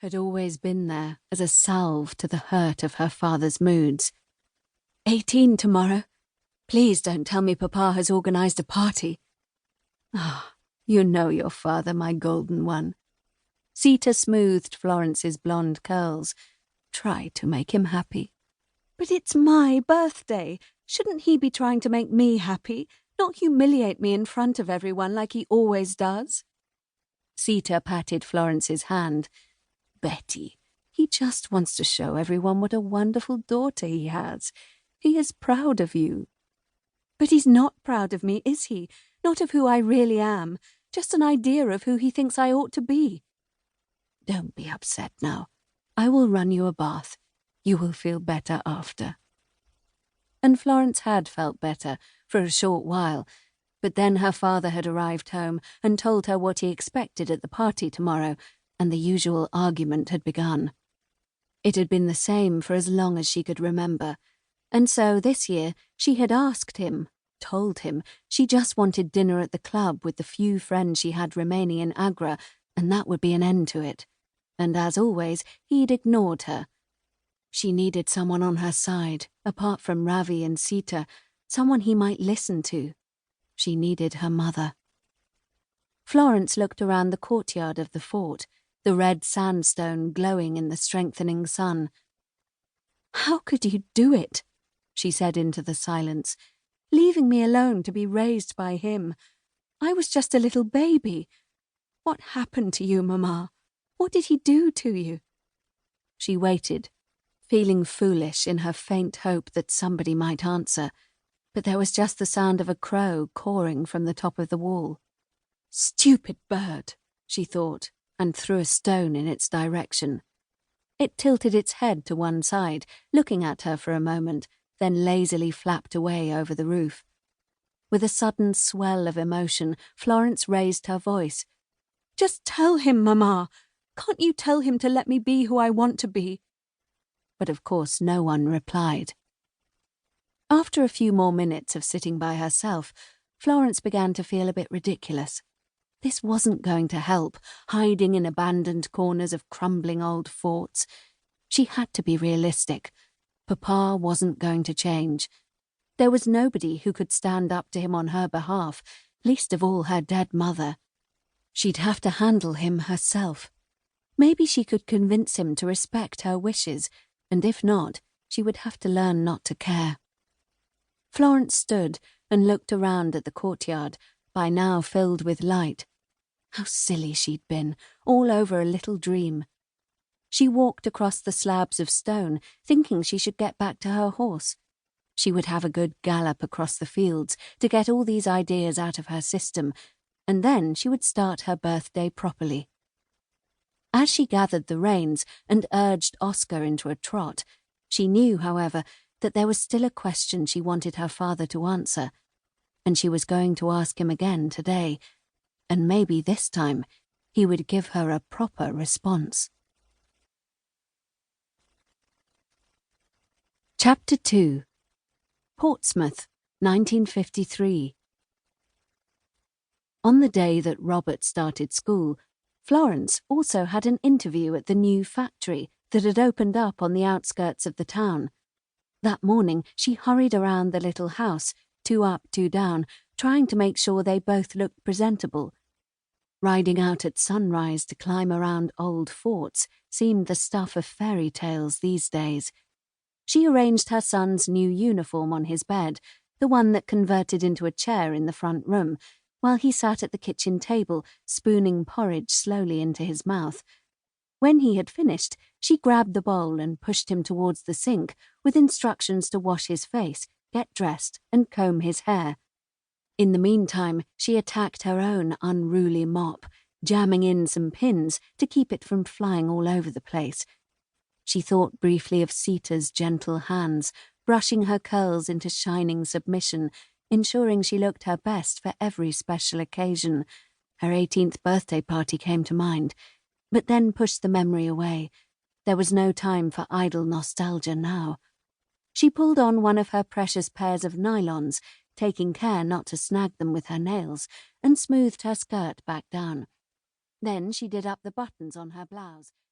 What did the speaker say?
had always been there as a salve to the hurt of her father's moods. 18 tomorrow. Please don't tell me Papa has organised a party. Ah, you know your father, my golden one. Sita smoothed Florence's blonde curls. Try to make him happy. But it's my birthday. Shouldn't he be trying to make me happy, not humiliate me in front of everyone like he always does? Sita patted Florence's hand. Betty, he just wants to show everyone what a wonderful daughter he has. He is proud of you. But he's not proud of me, is he? Not of who I really am. Just an idea of who he thinks I ought to be. Don't be upset now. I will run you a bath. You will feel better after. And Florence had felt better for a short while, but then her father had arrived home and told her what he expected at the party tomorrow, and the usual argument had begun. It had been the same for as long as she could remember, and so this year she had asked him, told him, she just wanted dinner at the club with the few friends she had remaining in Agra, and that would be an end to it. And as always, he'd ignored her. She needed someone on her side, apart from Ravi and Sita, someone he might listen to. She needed her mother. Florence looked around the courtyard of the fort, the red sandstone glowing in the strengthening sun. "How could you do it?" she said into the silence, "leaving me alone to be raised by him? I was just a little baby. What happened to you, Mamma? What did he do to you?" She waited, feeling foolish in her faint hope that somebody might answer, but there was just the sound of a crow cawing from the top of the wall. "Stupid bird," she thought, and threw a stone in its direction. It tilted its head to one side, looking at her for a moment, then lazily flapped away over the roof. With a sudden swell of emotion, Florence raised her voice. "Just tell him, Mamma! Can't you tell him to let me be who I want to be?" But of course no one replied. After a few more minutes of sitting by herself, Florence began to feel a bit ridiculous. This wasn't going to help, hiding in abandoned corners of crumbling old forts. She had to be realistic. Papa wasn't going to change. There was nobody who could stand up to him on her behalf, least of all her dead mother. She'd have to handle him herself. Maybe she could convince him to respect her wishes, and if not, she would have to learn not to care. Florence stood and looked around at the courtyard, by now filled with light. How silly she'd been, all over a little dream. She walked across the slabs of stone, thinking she should get back to her horse. She would have a good gallop across the fields to get all these ideas out of her system, and then she would start her birthday properly. As she gathered the reins and urged Oscar into a trot, she knew, however, that there was still a question she wanted her father to answer, and she was going to ask him again today, and maybe this time he would give her a proper response. Chapter 2. Portsmouth, 1953. On the day that Robert started school, Florence also had an interview at the new factory that had opened up on the outskirts of the town. That morning she hurried around the little house, 2 up, 2 down, trying to make sure they both looked presentable. Riding out at sunrise to climb around old forts seemed the stuff of fairy tales these days. She arranged her son's new uniform on his bed, the one that converted into a chair in the front room, while he sat at the kitchen table, spooning porridge slowly into his mouth. When he had finished, she grabbed the bowl and pushed him towards the sink, with instructions to wash his face, get dressed, and comb his hair. In the meantime, she attacked her own unruly mop, jamming in some pins to keep it from flying all over the place. She thought briefly of Sita's gentle hands, brushing her curls into shining submission, ensuring she looked her best for every special occasion. Her 18th birthday party came to mind, but then pushed the memory away. There was no time for idle nostalgia now. She pulled on one of her precious pairs of nylons, taking care not to snag them with her nails, and smoothed her skirt back down. Then she did up the buttons on her blouse.